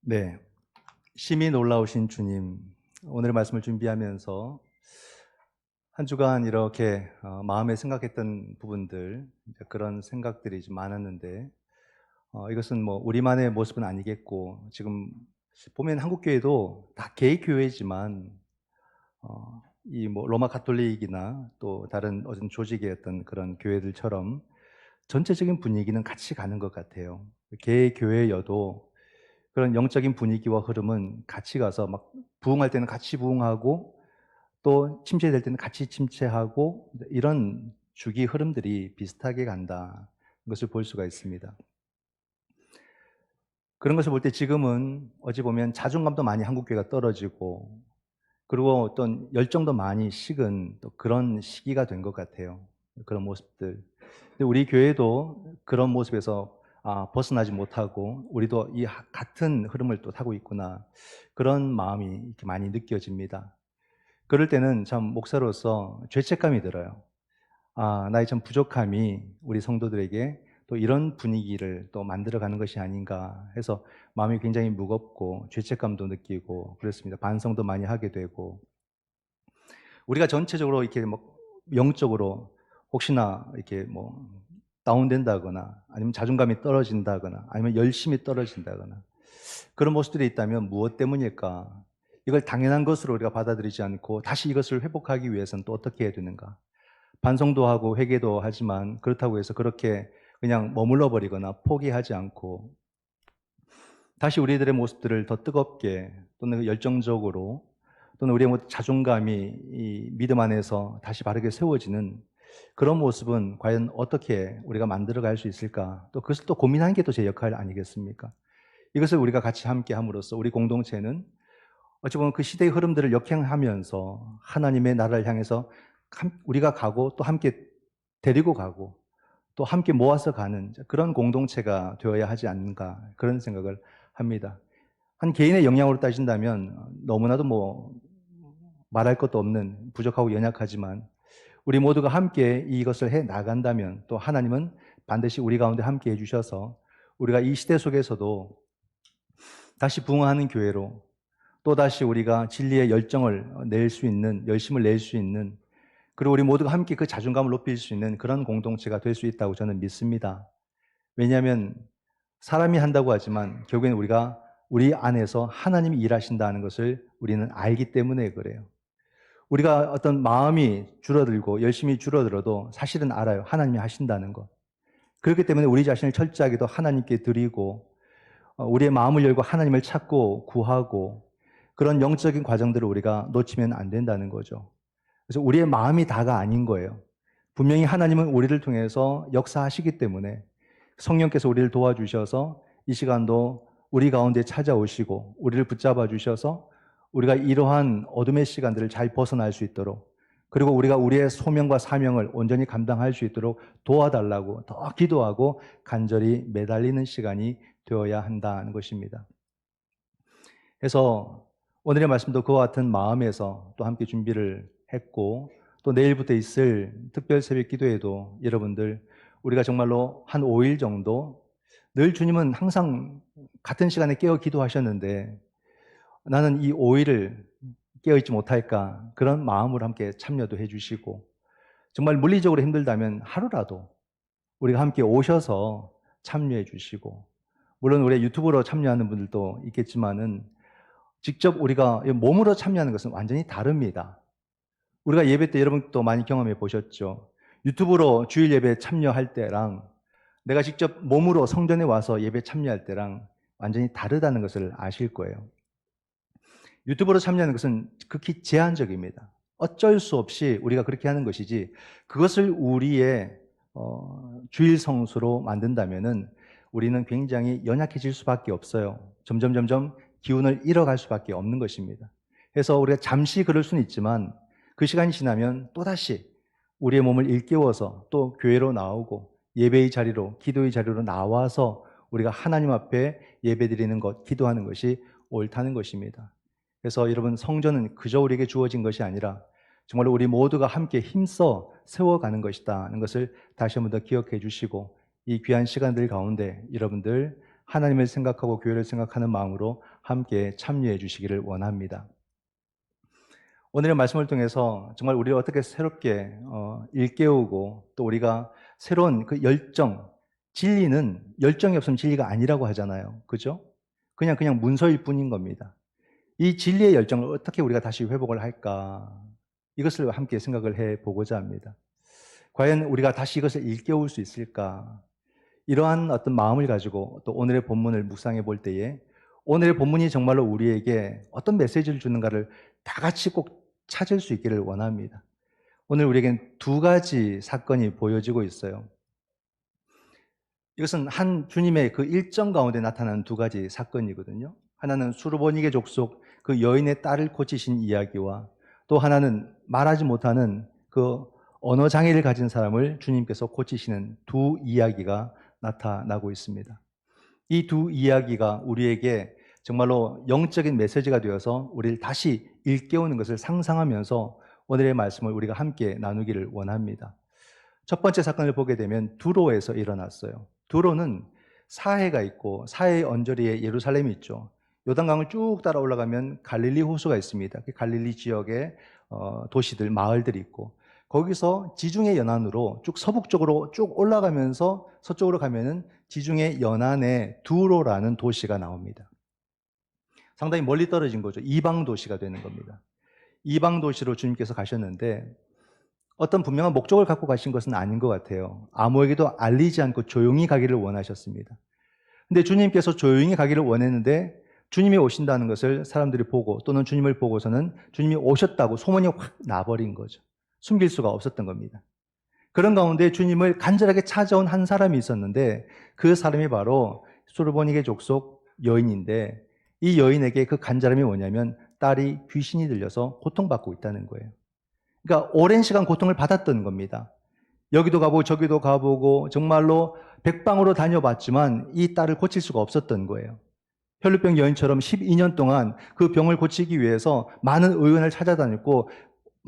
네, 심히 놀라우신 주님, 오늘 말씀을 준비하면서 한 주간 이렇게 마음에 생각했던 부분들, 그런 생각들이 좀 많았는데, 이것은 뭐 우리만의 모습은 아니겠고, 지금 보면 한국 교회도 다 개의 교회지만 이 뭐 로마 가톨릭이나 또 다른 어떤 조직의 어떤 그런 교회들처럼 전체적인 분위기는 같이 가는 것 같아요. 개의 교회여도 그런 영적인 분위기와 흐름은 같이 가서 막 부흥할 때는 같이 부흥하고 또 침체될 때는 같이 침체하고 이런 주기 흐름들이 비슷하게 간다. 것을 볼 수가 있습니다. 그런 것을 볼 때 지금은 어찌 보면 자존감도 많이 한국교회가 떨어지고 그리고 어떤 열정도 많이 식은 또 그런 시기가 된 것 같아요. 그런 모습들. 근데 우리 교회도 그런 모습에서 벗어나지 못하고 우리도 이 같은 흐름을 또 타고 있구나. 그런 마음이 이렇게 많이 느껴집니다. 그럴 때는 참 목사로서 죄책감이 들어요. 나의 참 부족함이 우리 성도들에게 또 이런 분위기를 또 만들어가는 것이 아닌가 해서 마음이 굉장히 무겁고 죄책감도 느끼고 그렇습니다. 반성도 많이 하게 되고 우리가 전체적으로 이렇게 뭐 영적으로 혹시나 이렇게 뭐 다운된다거나 아니면 자존감이 떨어진다거나 아니면 열심히 떨어진다거나 그런 모습들이 있다면 무엇 때문일까? 이걸 당연한 것으로 우리가 받아들이지 않고 다시 이것을 회복하기 위해서는 또 어떻게 해야 되는가? 반성도 하고 회개도 하지만 그렇다고 해서 그렇게 그냥 머물러 버리거나 포기하지 않고 다시 우리들의 모습들을 더 뜨겁게 또는 열정적으로 또는 우리의 자존감이 이 믿음 안에서 다시 바르게 세워지는 그런 모습은 과연 어떻게 우리가 만들어 갈 수 있을까? 또 그것을 또 고민하는 게 또 제 역할 아니겠습니까? 이것을 우리가 같이 함께 함으로써 우리 공동체는 어찌 보면 그 시대의 흐름들을 역행하면서 하나님의 나라를 향해서 우리가 가고 또 함께 데리고 가고 또 함께 모아서 가는 그런 공동체가 되어야 하지 않는가 그런 생각을 합니다. 한 개인의 역량으로 따진다면 너무나도 뭐 말할 것도 없는 부족하고 연약하지만 우리 모두가 함께 이것을 해 나간다면 또 하나님은 반드시 우리 가운데 함께 해주셔서 우리가 이 시대 속에서도 다시 부흥하는 교회로 또다시 우리가 진리의 열정을 낼 수 있는, 열심을 낼 수 있는, 그리고 우리 모두가 함께 그 자존감을 높일 수 있는 그런 공동체가 될 수 있다고 저는 믿습니다. 왜냐하면 사람이 한다고 하지만 결국에는 우리가 우리 안에서 하나님이 일하신다는 것을 우리는 알기 때문에 그래요. 우리가 어떤 마음이 줄어들고 열심히 줄어들어도 사실은 알아요. 하나님이 하신다는 것. 그렇기 때문에 우리 자신을 철저하게도 하나님께 드리고 우리의 마음을 열고 하나님을 찾고 구하고 그런 영적인 과정들을 우리가 놓치면 안 된다는 거죠. 그래서 우리의 마음이 다가 아닌 거예요. 분명히 하나님은 우리를 통해서 역사하시기 때문에 성령께서 우리를 도와주셔서 이 시간도 우리 가운데 찾아오시고 우리를 붙잡아 주셔서 우리가 이러한 어둠의 시간들을 잘 벗어날 수 있도록 그리고 우리가 우리의 소명과 사명을 온전히 감당할 수 있도록 도와달라고 더 기도하고 간절히 매달리는 시간이 되어야 한다는 것입니다. 그래서 오늘의 말씀도 그와 같은 마음에서 또 함께 준비를 했고 또 내일부터 있을 특별 새벽 기도에도 여러분들 우리가 정말로 한 5일 정도 늘 주님은 항상 같은 시간에 깨어 기도하셨는데 나는 이 5일을 깨어있지 못할까 그런 마음으로 함께 참여도 해주시고 정말 물리적으로 힘들다면 하루라도 우리가 함께 오셔서 참여해 주시고 물론 우리 유튜브로 참여하는 분들도 있겠지만은 직접 우리가 몸으로 참여하는 것은 완전히 다릅니다. 우리가 예배 때 여러분도 많이 경험해 보셨죠. 유튜브로 주일 예배 참여할 때랑 내가 직접 몸으로 성전에 와서 예배 참여할 때랑 완전히 다르다는 것을 아실 거예요. 유튜브로 참여하는 것은 극히 제한적입니다. 어쩔 수 없이 우리가 그렇게 하는 것이지 그것을 우리의 주일 성수로 만든다면은 우리는 굉장히 연약해질 수밖에 없어요. 점점 기운을 잃어갈 수밖에 없는 것입니다. 그래서 우리가 잠시 그럴 수는 있지만 그 시간이 지나면 또다시 우리의 몸을 일깨워서 또 교회로 나오고 예배의 자리로 기도의 자리로 나와서 우리가 하나님 앞에 예배드리는 것, 기도하는 것이 옳다는 것입니다. 그래서 여러분 성전은 그저 우리에게 주어진 것이 아니라 정말 우리 모두가 함께 힘써 세워가는 것이다는 것을 다시 한번 더 기억해 주시고 이 귀한 시간들 가운데 여러분들 하나님을 생각하고 교회를 생각하는 마음으로 함께 참여해 주시기를 원합니다. 오늘의 말씀을 통해서 정말 우리를 어떻게 새롭게 일깨우고 또 우리가 새로운 그 열정, 진리는 열정이 없으면 진리가 아니라고 하잖아요. 그죠? 그냥 문서일 뿐인 겁니다. 이 진리의 열정을 어떻게 우리가 다시 회복을 할까? 이것을 함께 생각을 해 보고자 합니다. 과연 우리가 다시 이것을 일깨울 수 있을까? 이러한 어떤 마음을 가지고 또 오늘의 본문을 묵상해 볼 때에 오늘의 본문이 정말로 우리에게 어떤 메시지를 주는가를 다 같이 꼭 찾을 수 있기를 원합니다. 오늘 우리에겐 두 가지 사건이 보여지고 있어요. 이것은 한 주님의 그 일정 가운데 나타나는 두 가지 사건이거든요. 하나는 수르보니게 족속 그 여인의 딸을 고치신 이야기와 또 하나는 말하지 못하는 그 언어 장애를 가진 사람을 주님께서 고치시는 두 이야기가 나타나고 있습니다. 이 두 이야기가 우리에게 정말로 영적인 메시지가 되어서 우리를 다시 일깨우는 것을 상상하면서 오늘의 말씀을 우리가 함께 나누기를 원합니다. 첫 번째 사건을 보게 되면 두로에서 일어났어요. 두로는 사해가 있고 사해 언저리에 예루살렘이 있죠. 요단강을 쭉 따라 올라가면 갈릴리 호수가 있습니다. 그 갈릴리 지역의 도시들, 마을들이 있고 거기서 지중해 연안으로 쭉 서북쪽으로 쭉 올라가면서 서쪽으로 가면은 지중해 연안에 두로라는 도시가 나옵니다. 상당히 멀리 떨어진 거죠. 이방 도시가 되는 겁니다. 이방 도시로 주님께서 가셨는데 어떤 분명한 목적을 갖고 가신 것은 아닌 것 같아요. 아무에게도 알리지 않고 조용히 가기를 원하셨습니다. 근데 주님께서 조용히 가기를 원했는데 주님이 오신다는 것을 사람들이 보고 또는 주님을 보고서는 주님이 오셨다고 소문이 확 나버린 거죠. 숨길 수가 없었던 겁니다. 그런 가운데 주님을 간절하게 찾아온 한 사람이 있었는데 그 사람이 바로 수르보니게 족속 여인인데 이 여인에게 그 간절함이 뭐냐면 딸이 귀신이 들려서 고통받고 있다는 거예요. 그러니까 오랜 시간 고통을 받았던 겁니다. 여기도 가보고 저기도 가보고 정말로 백방으로 다녀봤지만 이 딸을 고칠 수가 없었던 거예요. 혈루병 여인처럼 12년 동안 그 병을 고치기 위해서 많은 의원을 찾아다녔고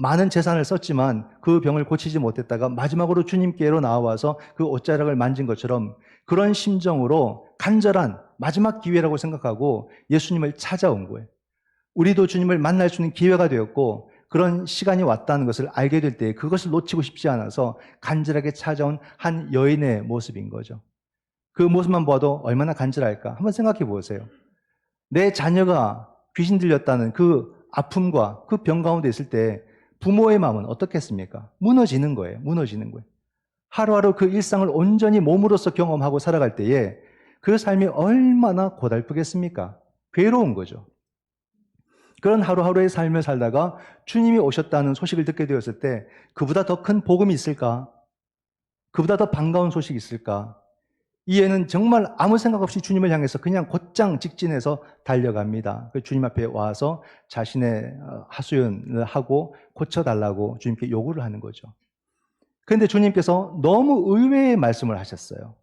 많은 재산을 썼지만 그 병을 고치지 못했다가 마지막으로 주님께로 나와서 그 옷자락을 만진 것처럼 그런 심정으로 간절한 마지막 기회라고 생각하고 예수님을 찾아온 거예요. 우리도 주님을 만날 수 있는 기회가 되었고 그런 시간이 왔다는 것을 알게 될 때 그것을 놓치고 싶지 않아서 간절하게 찾아온 한 여인의 모습인 거죠. 그 모습만 봐도 얼마나 간절할까? 한번 생각해 보세요. 내 자녀가 귀신 들렸다는 그 아픔과 그 병 가운데 있을 때 부모의 마음은 어떻겠습니까? 무너지는 거예요. 무너지는 거예요. 하루하루 그 일상을 온전히 몸으로서 경험하고 살아갈 때에 그 삶이 얼마나 고달프겠습니까? 괴로운 거죠. 그런 하루하루의 삶을 살다가 주님이 오셨다는 소식을 듣게 되었을 때 그보다 더 큰 복음이 있을까? 그보다 더 반가운 소식이 있을까? 이 애는 정말 아무 생각 없이 주님을 향해서 그냥 곧장 직진해서 달려갑니다. 주님 앞에 와서 자신의 하소연을 하고 고쳐달라고 주님께 요구를 하는 거죠. 그런데 주님께서 너무 의외의 말씀을 하셨어요.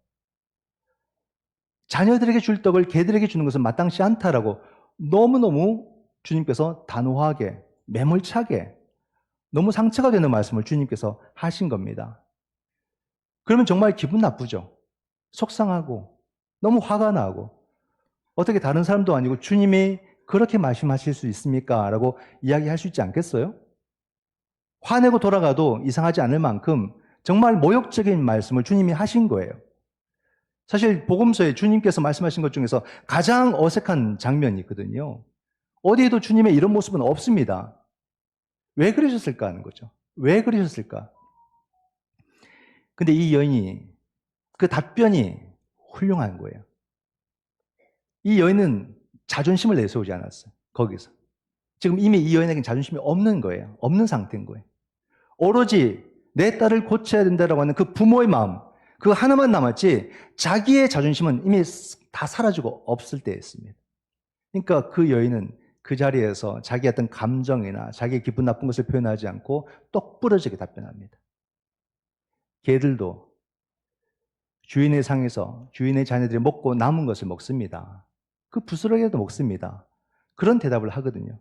자녀들에게 줄 떡을 개들에게 주는 것은 마땅치 않다라고 너무너무 주님께서 단호하게, 매몰차게, 너무 상처가 되는 말씀을 주님께서 하신 겁니다. 그러면 정말 기분 나쁘죠. 속상하고 너무 화가 나고 어떻게 다른 사람도 아니고 주님이 그렇게 말씀하실 수 있습니까? 라고 이야기할 수 있지 않겠어요? 화내고 돌아가도 이상하지 않을 만큼 정말 모욕적인 말씀을 주님이 하신 거예요. 사실 복음서에 주님께서 말씀하신 것 중에서 가장 어색한 장면이 있거든요. 어디에도 주님의 이런 모습은 없습니다. 왜 그러셨을까 하는 거죠. 왜 그러셨을까? 근데 이 여인이 그 답변이 훌륭한 거예요. 이 여인은 자존심을 내세우지 않았어요. 거기서. 지금 이미 이 여인에게는 자존심이 없는 거예요. 없는 상태인 거예요. 오로지 내 딸을 고쳐야 된다라고 하는 그 부모의 마음, 그 하나만 남았지 자기의 자존심은 이미 다 사라지고 없을 때였습니다. 그러니까 그 여인은 그 자리에서 자기의 어떤 감정이나 자기의 기분 나쁜 것을 표현하지 않고 똑부러지게 답변합니다. 개들도 주인의 상에서 주인의 자녀들이 먹고 남은 것을 먹습니다. 그 부스러기라도 먹습니다. 그런 대답을 하거든요.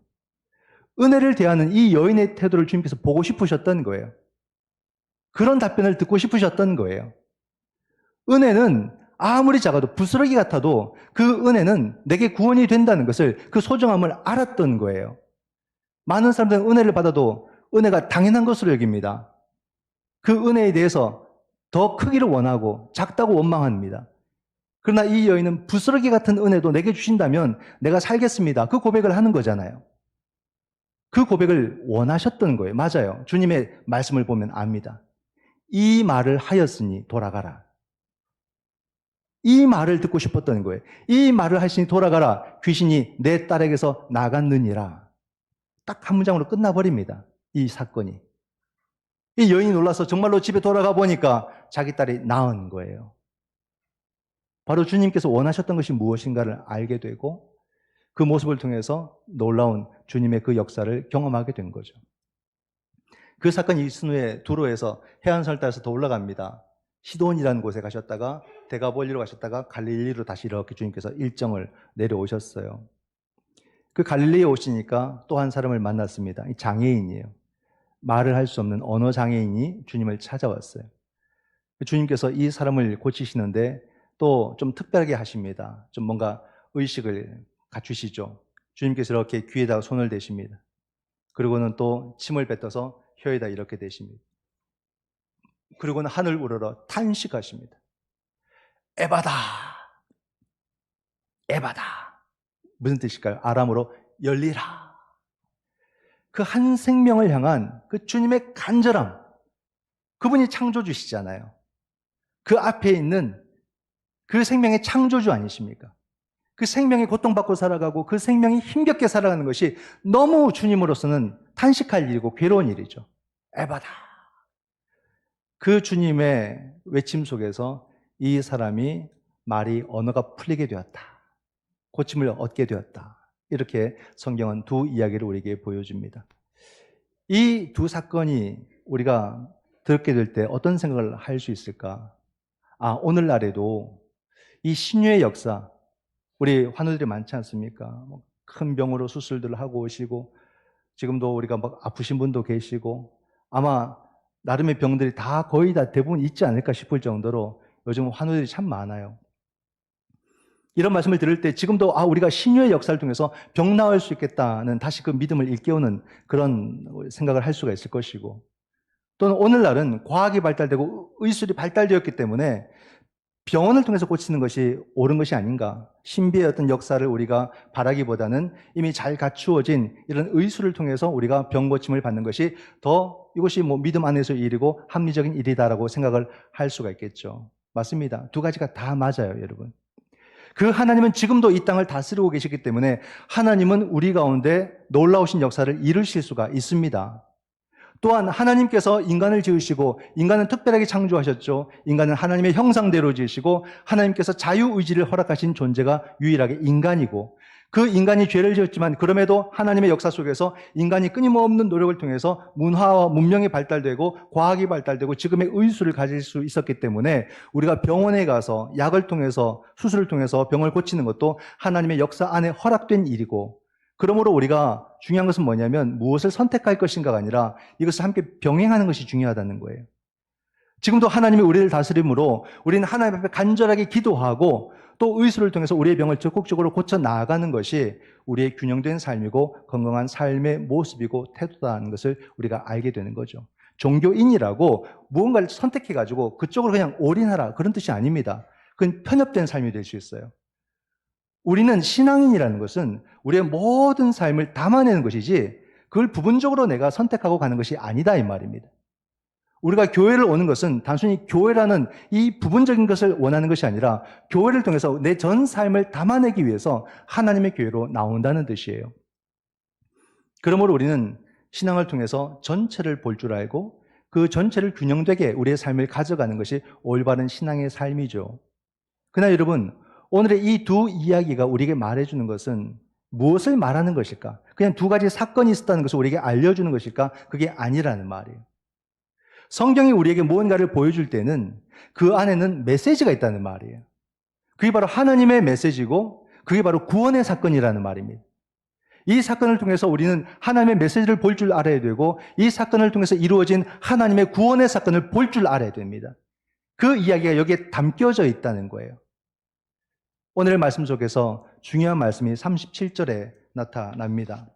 은혜를 대하는 이 여인의 태도를 주님께서 보고 싶으셨던 거예요. 그런 답변을 듣고 싶으셨던 거예요. 은혜는 아무리 작아도 부스러기 같아도 그 은혜는 내게 구원이 된다는 것을, 그 소중함을 알았던 거예요. 많은 사람들은 은혜를 받아도 은혜가 당연한 것으로 여깁니다. 그 은혜에 대해서 더 크기를 원하고 작다고 원망합니다. 그러나 이 여인은 부스러기 같은 은혜도 내게 주신다면 내가 살겠습니다. 그 고백을 하는 거잖아요. 그 고백을 원하셨던 거예요. 맞아요. 주님의 말씀을 보면 압니다. 이 말을 하였으니 돌아가라. 이 말을 듣고 싶었던 거예요. 이 말을 하시니 돌아가라. 귀신이 내 딸에게서 나갔느니라. 딱 한 문장으로 끝나버립니다. 이 사건이. 이 여인이 놀라서 정말로 집에 돌아가 보니까 자기 딸이 나은 거예요. 바로 주님께서 원하셨던 것이 무엇인가를 알게 되고 그 모습을 통해서 놀라운 주님의 그 역사를 경험하게 된 거죠. 그 사건이 있은 후에 두로에서 해안선을 따라서 더 올라갑니다. 시돈이라는 곳에 가셨다가 데가볼리로 가셨다가 갈릴리로 다시 이렇게 주님께서 일정을 내려오셨어요. 그 갈릴리에 오시니까 또 한 사람을 만났습니다. 장애인이에요. 말을 할 수 없는 언어 장애인이 주님을 찾아왔어요. 주님께서 이 사람을 고치시는데 또 좀 특별하게 하십니다. 좀 뭔가 의식을 갖추시죠. 주님께서 이렇게 귀에다가 손을 대십니다. 그리고는 또 침을 뱉어서 혀에다 이렇게 대십니다. 그리고는 하늘 우러러 탄식하십니다. 에바다! 에바다! 무슨 뜻일까요? 아람어로 열리라. 그 한 생명을 향한 그 주님의 간절함, 그분이 창조주시잖아요. 그 앞에 있는 그 생명의 창조주 아니십니까? 그 생명이 고통받고 살아가고 그 생명이 힘겹게 살아가는 것이 너무 주님으로서는 탄식할 일이고 괴로운 일이죠. 에바다. 그 주님의 외침 속에서 이 사람이 말이 언어가 풀리게 되었다. 고침을 얻게 되었다. 이렇게 성경은 두 이야기를 우리에게 보여줍니다. 이 두 사건이 우리가 듣게 될 때 어떤 생각을 할 수 있을까? 오늘날에도 이 신유의 역사, 우리 환우들이 많지 않습니까? 큰 병으로 수술들을 하고 오시고, 지금도 우리가 막 아프신 분도 계시고, 아마 나름의 병들이 다 거의 다 대부분 있지 않을까 싶을 정도로 요즘 환우들이 참 많아요. 이런 말씀을 들을 때 지금도 우리가 신유의 역사를 통해서 병 나을 수 있겠다는 다시 그 믿음을 일깨우는 그런 생각을 할 수가 있을 것이고, 또는 오늘날은 과학이 발달되고 의술이 발달되었기 때문에 병원을 통해서 고치는 것이 옳은 것이 아닌가, 신비의 어떤 역사를 우리가 바라기보다는 이미 잘 갖추어진 이런 의술을 통해서 우리가 병 고침을 받는 것이 더 이것이 믿음 안에서의 일이고 합리적인 일이다라고 생각을 할 수가 있겠죠. 맞습니다. 두 가지가 다 맞아요, 여러분. 그 하나님은 지금도 이 땅을 다스리고 계시기 때문에 하나님은 우리 가운데 놀라우신 역사를 이루실 수가 있습니다. 또한 하나님께서 인간을 지으시고 인간은 특별하게 창조하셨죠. 인간은 하나님의 형상대로 지으시고 하나님께서 자유의지를 허락하신 존재가 유일하게 인간이고, 그 인간이 죄를 지었지만 그럼에도 하나님의 역사 속에서 인간이 끊임없는 노력을 통해서 문화와 문명이 발달되고 과학이 발달되고 지금의 의술을 가질 수 있었기 때문에 우리가 병원에 가서 약을 통해서 수술을 통해서 병을 고치는 것도 하나님의 역사 안에 허락된 일이고, 그러므로 우리가 중요한 것은 뭐냐면 무엇을 선택할 것인가가 아니라 이것을 함께 병행하는 것이 중요하다는 거예요. 지금도 하나님이 우리를 다스림으로 우리는 하나님 앞에 간절하게 기도하고 또 의술을 통해서 우리의 병을 적극적으로 고쳐 나아가는 것이 우리의 균형된 삶이고 건강한 삶의 모습이고 태도다는 것을 우리가 알게 되는 거죠. 종교인이라고 무언가를 선택해가지고 그쪽으로 그냥 올인하라, 그런 뜻이 아닙니다. 그건 편협된 삶이 될 수 있어요. 우리는 신앙인이라는 것은 우리의 모든 삶을 담아내는 것이지 그걸 부분적으로 내가 선택하고 가는 것이 아니다, 이 말입니다. 우리가 교회를 오는 것은 단순히 교회라는 이 부분적인 것을 원하는 것이 아니라 교회를 통해서 내 전 삶을 담아내기 위해서 하나님의 교회로 나온다는 뜻이에요. 그러므로 우리는 신앙을 통해서 전체를 볼 줄 알고 그 전체를 균형되게 우리의 삶을 가져가는 것이 올바른 신앙의 삶이죠. 그러나 여러분, 오늘의 이 두 이야기가 우리에게 말해주는 것은 무엇을 말하는 것일까? 그냥 두 가지 사건이 있었다는 것을 우리에게 알려주는 것일까? 그게 아니라는 말이에요. 성경이 우리에게 무언가를 보여줄 때는 그 안에는 메시지가 있다는 말이에요. 그게 바로 하나님의 메시지고 그게 바로 구원의 사건이라는 말입니다. 이 사건을 통해서 우리는 하나님의 메시지를 볼 줄 알아야 되고 이 사건을 통해서 이루어진 하나님의 구원의 사건을 볼 줄 알아야 됩니다. 그 이야기가 여기에 담겨져 있다는 거예요. 오늘 말씀 속에서 중요한 말씀이 37절에 나타납니다.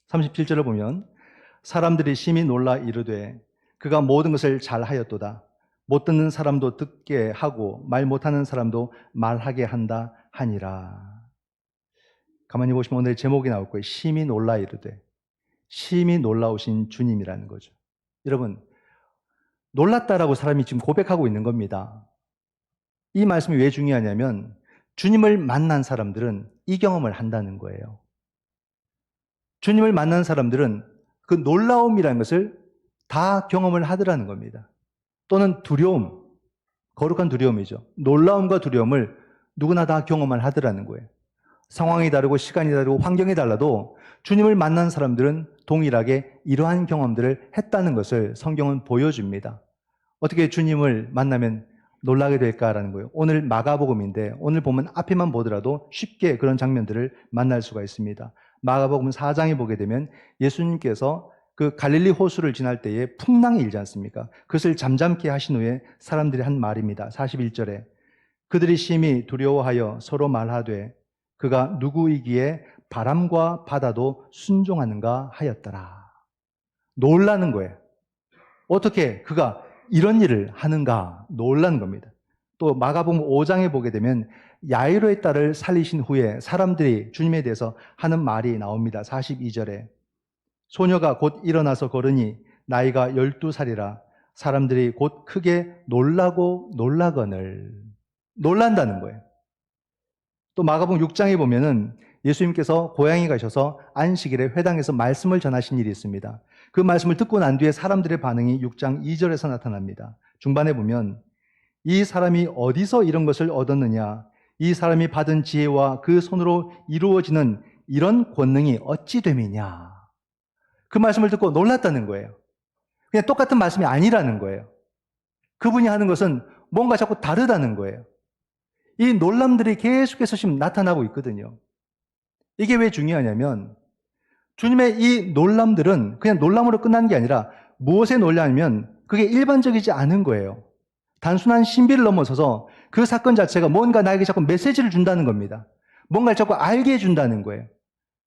37절을 보면 사람들이 심히 놀라 이르되 그가 모든 것을 잘하였도다. 못 듣는 사람도 듣게 하고 말 못하는 사람도 말하게 한다 하니라. 가만히 보시면 오늘 제목이 나올 거예요. 심히 놀라 이르되. 심히 놀라우신 주님이라는 거죠. 여러분, 놀랐다라고 사람이 지금 고백하고 있는 겁니다. 이 말씀이 왜 중요하냐면 주님을 만난 사람들은 이 경험을 한다는 거예요. 주님을 만난 사람들은 그 놀라움이라는 것을 다 경험을 하더라는 겁니다. 또는 두려움, 거룩한 두려움이죠. 놀라움과 두려움을 누구나 다 경험을 하더라는 거예요. 상황이 다르고 시간이 다르고 환경이 달라도 주님을 만난 사람들은 동일하게 이러한 경험들을 했다는 것을 성경은 보여줍니다. 어떻게 주님을 만나면 놀라게 될까라는 거예요. 오늘 마가복음인데 오늘 보면 앞에만 보더라도 쉽게 그런 장면들을 만날 수가 있습니다. 마가복음 4장에 보게 되면 예수님께서 그 갈릴리 호수를 지날 때에 풍랑이 일지 않습니까? 그것을 잠잠케 하신 후에 사람들이 한 말입니다. 41절에 그들이 심히 두려워하여 서로 말하되 그가 누구이기에 바람과 바다도 순종하는가 하였더라. 놀라는 거예요. 어떻게 그가 이런 일을 하는가 놀라는 겁니다. 또 마가복음 5장에 보게 되면 야이로의 딸을 살리신 후에 사람들이 주님에 대해서 하는 말이 나옵니다. 42절에 소녀가 곧 일어나서 걸으니 나이가 12살이라 사람들이 곧 크게 놀라고 놀라거늘. 놀란다는 거예요. 또 마가복음 6장에 보면은 예수님께서 고향에 가셔서 안식일에 회당에서 말씀을 전하신 일이 있습니다. 그 말씀을 듣고 난 뒤에 사람들의 반응이 6장 2절에서 나타납니다. 중반에 보면 이 사람이 어디서 이런 것을 얻었느냐? 이 사람이 받은 지혜와 그 손으로 이루어지는 이런 권능이 어찌 됨이냐? 그 말씀을 듣고 놀랐다는 거예요. 그냥 똑같은 말씀이 아니라는 거예요. 그분이 하는 것은 뭔가 자꾸 다르다는 거예요. 이 놀람들이 계속해서 지금 나타나고 있거든요. 이게 왜 중요하냐면 주님의 이 놀람들은 그냥 놀람으로 끝난 게 아니라 무엇에 놀라냐면 그게 일반적이지 않은 거예요. 단순한 신비를 넘어서서 그 사건 자체가 뭔가 나에게 자꾸 메시지를 준다는 겁니다. 뭔가를 자꾸 알게 해준다는 거예요.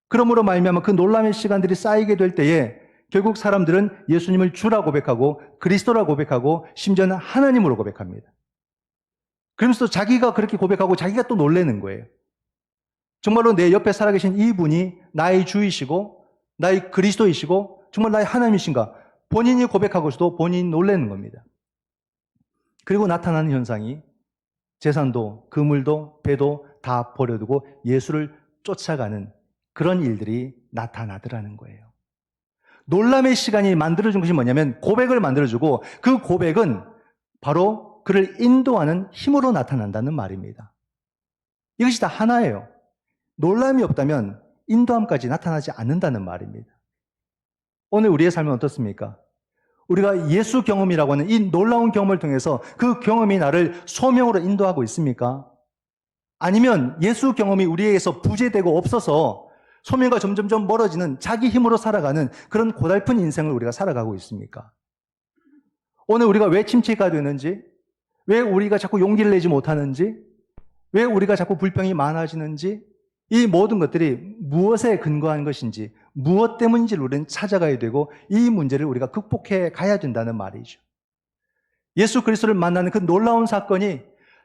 그러므로 말미암아 그 놀람의 시간들이 쌓이게 될 때에 결국 사람들은 예수님을 주라 고백하고 그리스도라 고백하고 심지어는 하나님으로 고백합니다. 그러면서 자기가 그렇게 고백하고 자기가 또 놀라는 거예요. 정말로 내 옆에 살아계신 이분이 나의 주이시고 나의 그리스도이시고 정말 나의 하나님이신가 본인이 고백하고서도 본인이 놀라는 겁니다. 그리고 나타나는 현상이 재산도 그물도 배도 다 버려두고 예수를 쫓아가는 그런 일들이 나타나더라는 거예요. 놀람의 시간이 만들어준 것이 뭐냐면 고백을 만들어주고 그 고백은 바로 그를 인도하는 힘으로 나타난다는 말입니다. 이것이 다 하나예요. 놀람이 없다면 인도함까지 나타나지 않는다는 말입니다. 오늘 우리의 삶은 어떻습니까? 우리가 예수 경험이라고 하는 이 놀라운 경험을 통해서 그 경험이 나를 소명으로 인도하고 있습니까? 아니면 예수 경험이 우리에게서 부재되고 없어서 소명과 점점점 멀어지는 자기 힘으로 살아가는 그런 고달픈 인생을 우리가 살아가고 있습니까? 오늘 우리가 왜 침체가 되는지, 왜 우리가 자꾸 용기를 내지 못하는지, 왜 우리가 자꾸 불평이 많아지는지, 이 모든 것들이 무엇에 근거한 것인지, 무엇 때문인지를 우리는 찾아가야 되고 이 문제를 우리가 극복해 가야 된다는 말이죠. 예수 그리스도를 만나는 그 놀라운 사건이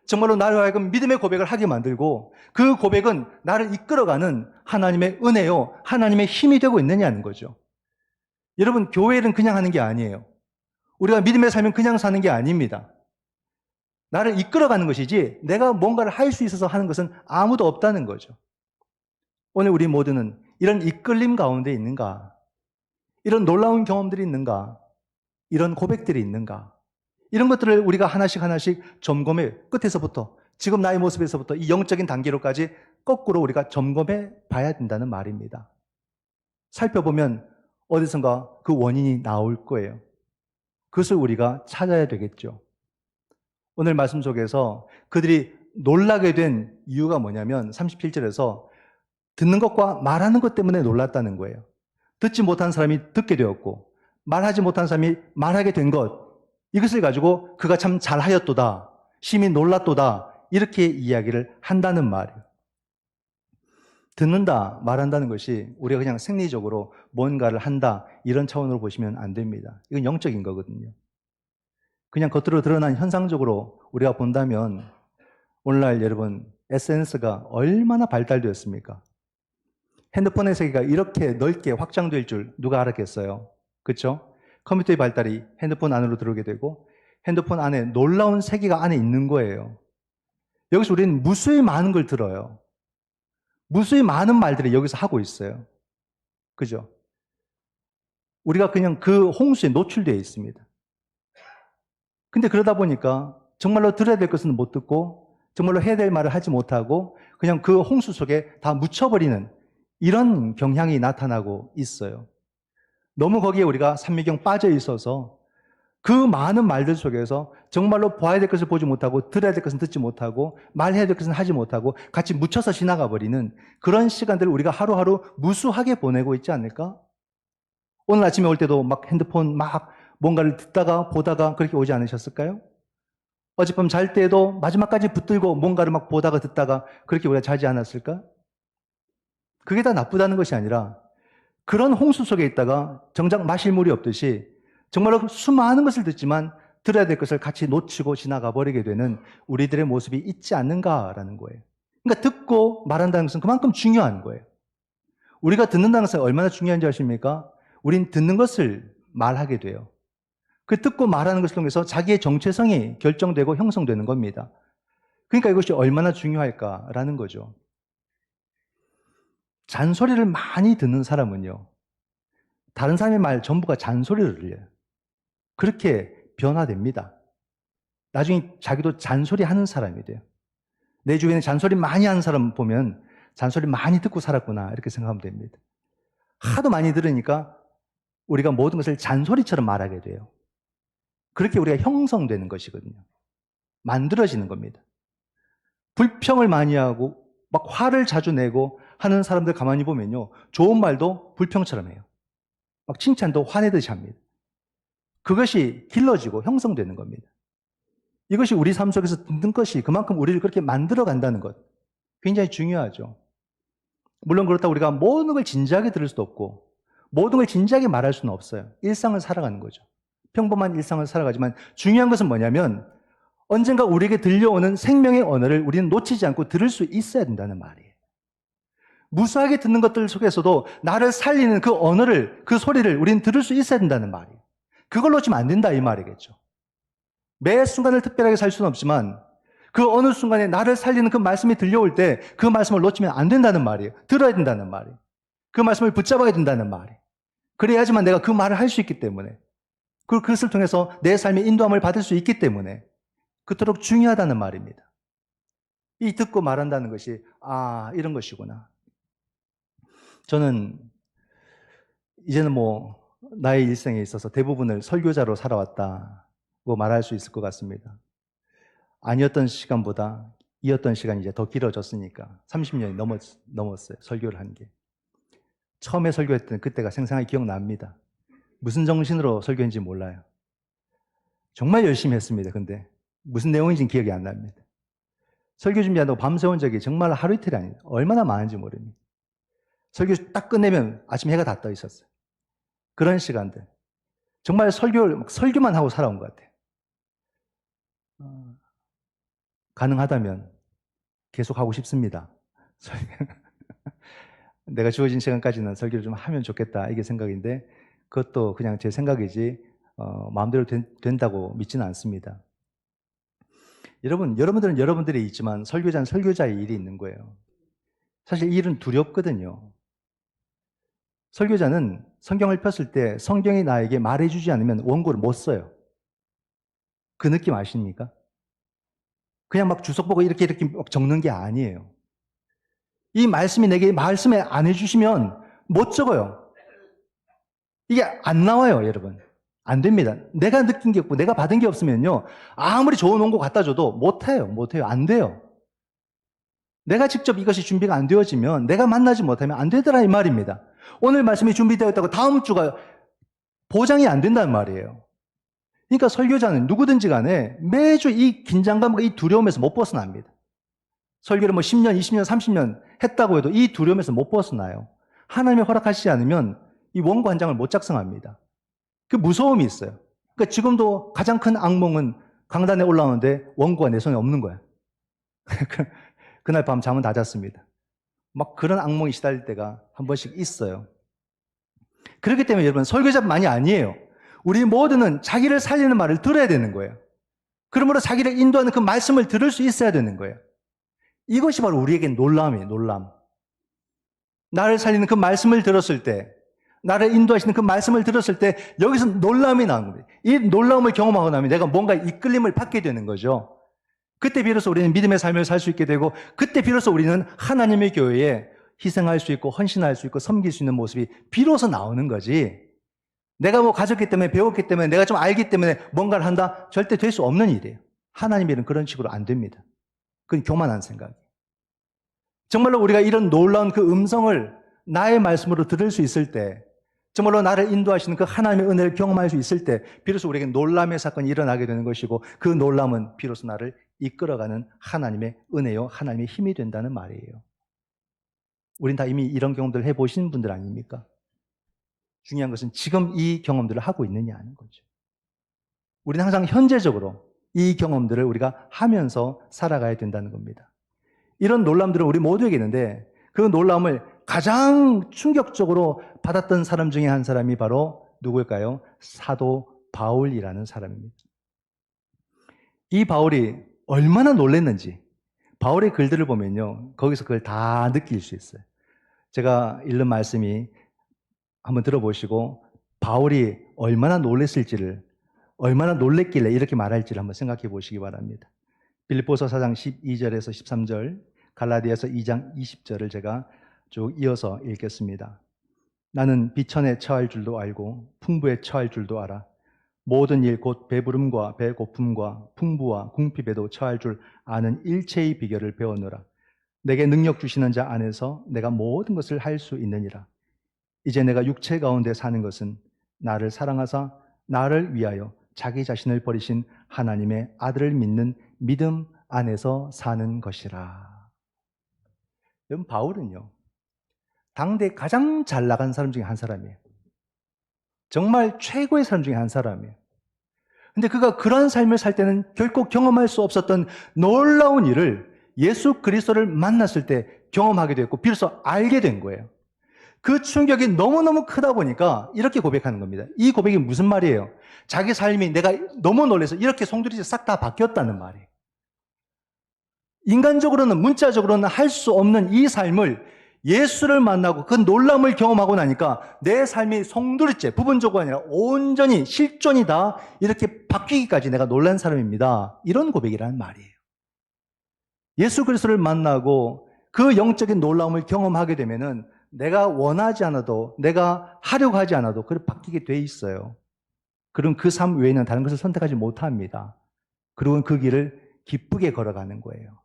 정말로 나를 하여금 믿음의 고백을 하게 만들고 그 고백은 나를 이끌어가는 하나님의 은혜요, 하나님의 힘이 되고 있느냐는 거죠. 여러분, 교회는 그냥 하는 게 아니에요. 우리가 믿음의 삶은 그냥 사는 게 아닙니다. 나를 이끌어가는 것이지 내가 뭔가를 할 수 있어서 하는 것은 아무도 없다는 거죠. 오늘 우리 모두는 이런 이끌림 가운데 있는가? 이런 놀라운 경험들이 있는가? 이런 고백들이 있는가? 이런 것들을 우리가 하나씩 하나씩 점검해 끝에서부터 지금 나의 모습에서부터 이 영적인 단계로까지 거꾸로 우리가 점검해 봐야 된다는 말입니다. 살펴보면 어디선가 그 원인이 나올 거예요. 그것을 우리가 찾아야 되겠죠. 오늘 말씀 속에서 그들이 놀라게 된 이유가 뭐냐면 37절에서 듣는 것과 말하는 것 때문에 놀랐다는 거예요. 듣지 못한 사람이 듣게 되었고 말하지 못한 사람이 말하게 된 것, 이것을 가지고 그가 참 잘하였도다, 심히 놀랐도다, 이렇게 이야기를 한다는 말이에요. 듣는다, 말한다는 것이 우리가 그냥 생리적으로 뭔가를 한다 이런 차원으로 보시면 안 됩니다. 이건 영적인 거거든요. 그냥 겉으로 드러난 현상적으로 우리가 본다면 오늘날 여러분 SNS가 얼마나 발달되었습니까? 핸드폰의 세계가 이렇게 넓게 확장될 줄 누가 알았겠어요? 그렇죠? 컴퓨터의 발달이 핸드폰 안으로 들어오게 되고 핸드폰 안에 놀라운 세계가 안에 있는 거예요. 여기서 우리는 무수히 많은 걸 들어요. 무수히 많은 말들이 여기서 하고 있어요. 그죠? 우리가 그냥 그 홍수에 노출되어 있습니다. 근데 그러다 보니까 정말로 들어야 될 것은 못 듣고 정말로 해야 될 말을 하지 못하고 그냥 그 홍수 속에 다 묻혀버리는 이런 경향이 나타나고 있어요. 너무 거기에 우리가 삼미경 빠져 있어서 그 많은 말들 속에서 정말로 봐야 될 것을 보지 못하고 들어야 될 것은 듣지 못하고 말해야 될 것은 하지 못하고 같이 묻혀서 지나가 버리는 그런 시간들을 우리가 하루하루 무수하게 보내고 있지 않을까? 오늘 아침에 올 때도 막 핸드폰 막 뭔가를 듣다가 보다가 그렇게 오지 않으셨을까요? 어젯밤 잘 때도 마지막까지 붙들고 뭔가를 막 보다가 듣다가 그렇게 우리가 자지 않았을까? 그게 다 나쁘다는 것이 아니라 그런 홍수 속에 있다가 정작 마실 물이 없듯이 정말로 수많은 것을 듣지만 들어야 될 것을 같이 놓치고 지나가 버리게 되는 우리들의 모습이 있지 않는가라는 거예요. 그러니까 듣고 말한다는 것은 그만큼 중요한 거예요. 우리가 듣는다는 것은 얼마나 중요한지 아십니까? 우린 듣는 것을 말하게 돼요. 그 듣고 말하는 것을 통해서 자기의 정체성이 결정되고 형성되는 겁니다. 그러니까 이것이 얼마나 중요할까라는 거죠. 잔소리를 많이 듣는 사람은요, 다른 사람의 말 전부가 잔소리를 들려요. 그렇게 변화됩니다. 나중에 자기도 잔소리 하는 사람이 돼요. 내 주변에 잔소리 많이 하는 사람 보면 잔소리 많이 듣고 살았구나 이렇게 생각하면 됩니다. 하도 많이 들으니까 우리가 모든 것을 잔소리처럼 말하게 돼요. 그렇게 우리가 형성되는 것이거든요. 만들어지는 겁니다. 불평을 많이 하고 막 화를 자주 내고 하는 사람들 가만히 보면요, 좋은 말도 불평처럼 해요. 막 칭찬도 화내듯이 합니다. 그것이 길러지고 형성되는 겁니다. 이것이 우리 삶 속에서 듣는 것이 그만큼 우리를 그렇게 만들어 간다는 것, 굉장히 중요하죠. 물론 그렇다고 우리가 모든 걸 진지하게 들을 수도 없고 모든 걸 진지하게 말할 수는 없어요. 일상을 살아가는 거죠. 평범한 일상을 살아가지만 중요한 것은 뭐냐면 언젠가 우리에게 들려오는 생명의 언어를 우리는 놓치지 않고 들을 수 있어야 된다는 말이에요. 무수하게 듣는 것들 속에서도 나를 살리는 그 언어를, 그 소리를 우리는 들을 수 있어야 된다는 말이에요. 그걸 놓치면 안 된다 이 말이겠죠. 매 순간을 특별하게 살 수는 없지만 그 어느 순간에 나를 살리는 그 말씀이 들려올 때 그 말씀을 놓치면 안 된다는 말이에요. 들어야 된다는 말이에요. 그 말씀을 붙잡아야 된다는 말이에요. 그래야지만 내가 그 말을 할 수 있기 때문에, 그것을 통해서 내 삶의 인도함을 받을 수 있기 때문에 그토록 중요하다는 말입니다. 이 듣고 말한다는 것이 이런 것이구나. 저는 이제는 나의 일생에 있어서 대부분을 설교자로 살아왔다고 말할 수 있을 것 같습니다. 아니었던 시간보다 이었던 시간이 이제 더 길어졌으니까 30년이 넘었어요. 설교를 한 게. 처음에 설교했던 그때가 생생하게 기억납니다. 무슨 정신으로 설교했는지 몰라요. 정말 열심히 했습니다. 근데 무슨 내용인지는 기억이 안 납니다. 설교 준비한다고 밤새운 적이 정말 하루 이틀이 아니에요. 얼마나 많은지 모릅니다. 설교 딱 끝내면 아침에 해가 다 떠 있었어요. 그런 시간들. 정말 설교만 하고 살아온 것 같아요. 가능하다면 계속 하고 싶습니다. 내가 주어진 시간까지는 설교를 좀 하면 좋겠다 이게 생각인데 그것도 그냥 제 생각이지 마음대로 된다고 믿지는 않습니다. 여러분들은 여러분들이 있지만 설교자는 설교자의 일이 있는 거예요. 사실 이 일은 두렵거든요. 설교자는 성경을 폈을 때 성경이 나에게 말해주지 않으면 원고를 못 써요. 그 느낌 아십니까? 그냥 막 주석 보고 이렇게 막 적는 게 아니에요. 이 말씀이 내게 말씀에 안 해주시면 못 적어요. 이게 안 나와요, 여러분. 안 됩니다. 내가 느낀 게 없고 내가 받은 게 없으면요, 아무리 좋은 원고 갖다 줘도 못해요. 안 돼요. 내가 직접 이것이 준비가 안 되어지면 내가 만나지 못하면 안 되더라 이 말입니다. 오늘 말씀이 준비되었다고 다음 주가 보장이 안 된다는 말이에요. 그러니까 설교자는 누구든지 간에 매주 이 긴장감과 이 두려움에서 못 벗어납니다. 설교를 뭐 10년, 20년, 30년 했다고 해도 이 두려움에서 못 벗어나요. 하나님이 허락하시지 않으면 이 원고 한 장을 못 작성합니다. 그 무서움이 있어요. 그러니까 지금도 가장 큰 악몽은 강단에 올라오는데 원고가 내 손에 없는 거야. 그날 밤 잠은 다 잤습니다. 막 그런 악몽이 시달릴 때가 한 번씩 있어요. 그렇기 때문에 여러분, 설교자만이 아니에요. 우리 모두는 자기를 살리는 말을 들어야 되는 거예요. 그러므로 자기를 인도하는 그 말씀을 들을 수 있어야 되는 거예요. 이것이 바로 우리에겐 놀람이에요, 놀람. 나를 살리는 그 말씀을 들었을 때, 나를 인도하시는 그 말씀을 들었을 때 여기서 놀람이 나는 거예요. 이 놀라움을 경험하고 나면 내가 뭔가 이끌림을 받게 되는 거죠. 그때 비로소 우리는 믿음의 삶을 살 수 있게 되고, 그때 비로소 우리는 하나님의 교회에 희생할 수 있고 헌신할 수 있고 섬길 수 있는 모습이 비로소 나오는 거지. 내가 뭐 가졌기 때문에, 배웠기 때문에, 내가 좀 알기 때문에 뭔가를 한다? 절대 될 수 없는 일이에요. 하나님의 일은 그런 식으로 안 됩니다. 그건 교만한 생각이에요. 정말로 우리가 이런 놀라운 그 음성을 나의 말씀으로 들을 수 있을 때, 정말로 나를 인도하시는 그 하나님의 은혜를 경험할 수 있을 때 비로소 우리에게 놀람의 사건이 일어나게 되는 것이고, 그 놀람은 비로소 나를 이끌어가는 하나님의 은혜요, 하나님의 힘이 된다는 말이에요. 우린 다 이미 이런 경험들을 해보신 분들 아닙니까? 중요한 것은 지금 이 경험들을 하고 있느냐 하는 거죠. 우리는 항상 현재적으로 이 경험들을 우리가 하면서 살아가야 된다는 겁니다. 이런 놀람들은 우리 모두에게 있는데, 그 놀람을 가장 충격적으로 받았던 사람 중에 한 사람이 바로 누구일까요? 사도 바울이라는 사람입니다. 이 바울이 얼마나 놀랐는지 바울의 글들을 보면요, 거기서 그걸 다 느낄 수 있어요. 제가 읽는 말씀이 한번 들어보시고 바울이 얼마나 놀랐을지를, 얼마나 놀랬길래 이렇게 말할지를 한번 생각해 보시기 바랍니다. 빌립보서 4장 12절에서 13절, 갈라디아서 2장 20절을 제가 쭉 이어서 읽겠습니다. 나는 비천에 처할 줄도 알고 풍부에 처할 줄도 알아. 모든 일 곧 배부름과 배고픔과 풍부와 궁핍에도 처할 줄 아는 일체의 비결을 배웠노라. 내게 능력 주시는 자 안에서 내가 모든 것을 할 수 있느니라. 이제 내가 육체 가운데 사는 것은 나를 사랑하사 나를 위하여 자기 자신을 버리신 하나님의 아들을 믿는 믿음 안에서 사는 것이라. 여러분, 바울은요, 당대 가장 잘 나간 사람 중에 한 사람이에요. 정말 최고의 사람 중에 한 사람이에요. 근데 그가 그런 삶을 살 때는 결코 경험할 수 없었던 놀라운 일을 예수 그리스도를 만났을 때 경험하게 됐고 비로소 알게 된 거예요. 그 충격이 너무너무 크다 보니까 이렇게 고백하는 겁니다. 이 고백이 무슨 말이에요? 자기 삶이 내가 너무 놀라서 이렇게 송두리째 싹 다 바뀌었다는 말이에요. 인간적으로는, 문자적으로는 할 수 없는 이 삶을 예수를 만나고 그 놀람을 경험하고 나니까 내 삶이 송두리째, 부분적으로 아니라 온전히 실존이 다 이렇게 바뀌기까지 내가 놀란 사람입니다. 이런 고백이라는 말이에요. 예수 그리스도를 만나고 그 영적인 놀라움을 경험하게 되면은 내가 원하지 않아도, 내가 하려고 하지 않아도 그렇게 바뀌게 돼 있어요. 그럼 그 삶 외에는 다른 것을 선택하지 못합니다. 그리고 그 길을 기쁘게 걸어가는 거예요.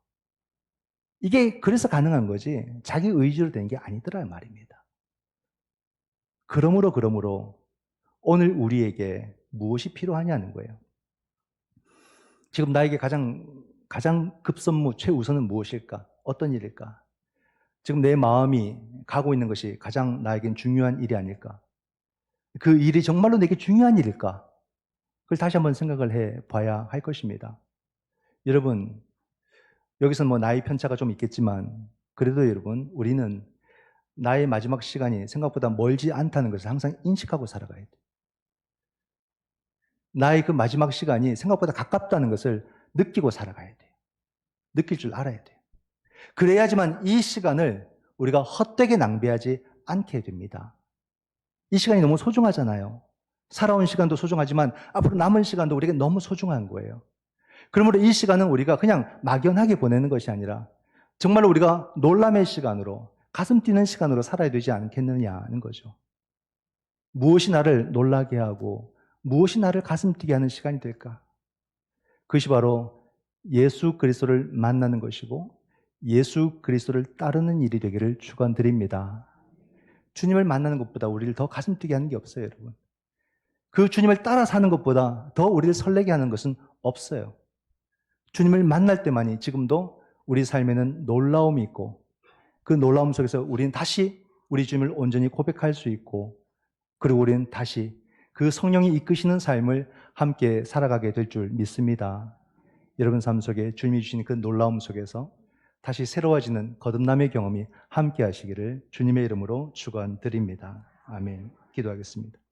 이게 그래서 가능한 거지 자기 의지로 된 게 아니더라 말입니다. 그러므로 오늘 우리에게 무엇이 필요하냐는 거예요. 지금 나에게 가장 급선무, 최우선은 무엇일까? 어떤 일일까? 지금 내 마음이 가고 있는 것이 가장 나에겐 중요한 일이 아닐까? 그 일이 정말로 내게 중요한 일일까? 그걸 다시 한번 생각을 해 봐야 할 것입니다. 여러분, 여기서 뭐 나이 편차가 좀 있겠지만 그래도 여러분, 우리는 나의 마지막 시간이 생각보다 멀지 않다는 것을 항상 인식하고 살아가야 돼요. 나의 그 마지막 시간이 생각보다 가깝다는 것을 느끼고 살아가야 돼요. 느낄 줄 알아야 돼요. 그래야지만 이 시간을 우리가 헛되게 낭비하지 않게 됩니다. 이 시간이 너무 소중하잖아요. 살아온 시간도 소중하지만 앞으로 남은 시간도 우리에게 너무 소중한 거예요. 그러므로 이 시간은 우리가 그냥 막연하게 보내는 것이 아니라 정말로 우리가 놀람의 시간으로, 가슴 뛰는 시간으로 살아야 되지 않겠느냐는 거죠. 무엇이 나를 놀라게 하고 무엇이 나를 가슴 뛰게 하는 시간이 될까? 그것이 바로 예수 그리스도를 만나는 것이고 예수 그리스도를 따르는 일이 되기를 축원드립니다. 주님을 만나는 것보다 우리를 더 가슴 뛰게 하는 게 없어요, 여러분. 그 주님을 따라 사는 것보다 더 우리를 설레게 하는 것은 없어요. 주님을 만날 때만이 지금도 우리 삶에는 놀라움이 있고 그 놀라움 속에서 우리는 다시 우리 주님을 온전히 고백할 수 있고 그리고 우리는 다시 그 성령이 이끄시는 삶을 함께 살아가게 될 줄 믿습니다. 여러분 삶 속에 주님이 주신 그 놀라움 속에서 다시 새로워지는 거듭남의 경험이 함께 하시기를 주님의 이름으로 축원드립니다. 아멘. 기도하겠습니다.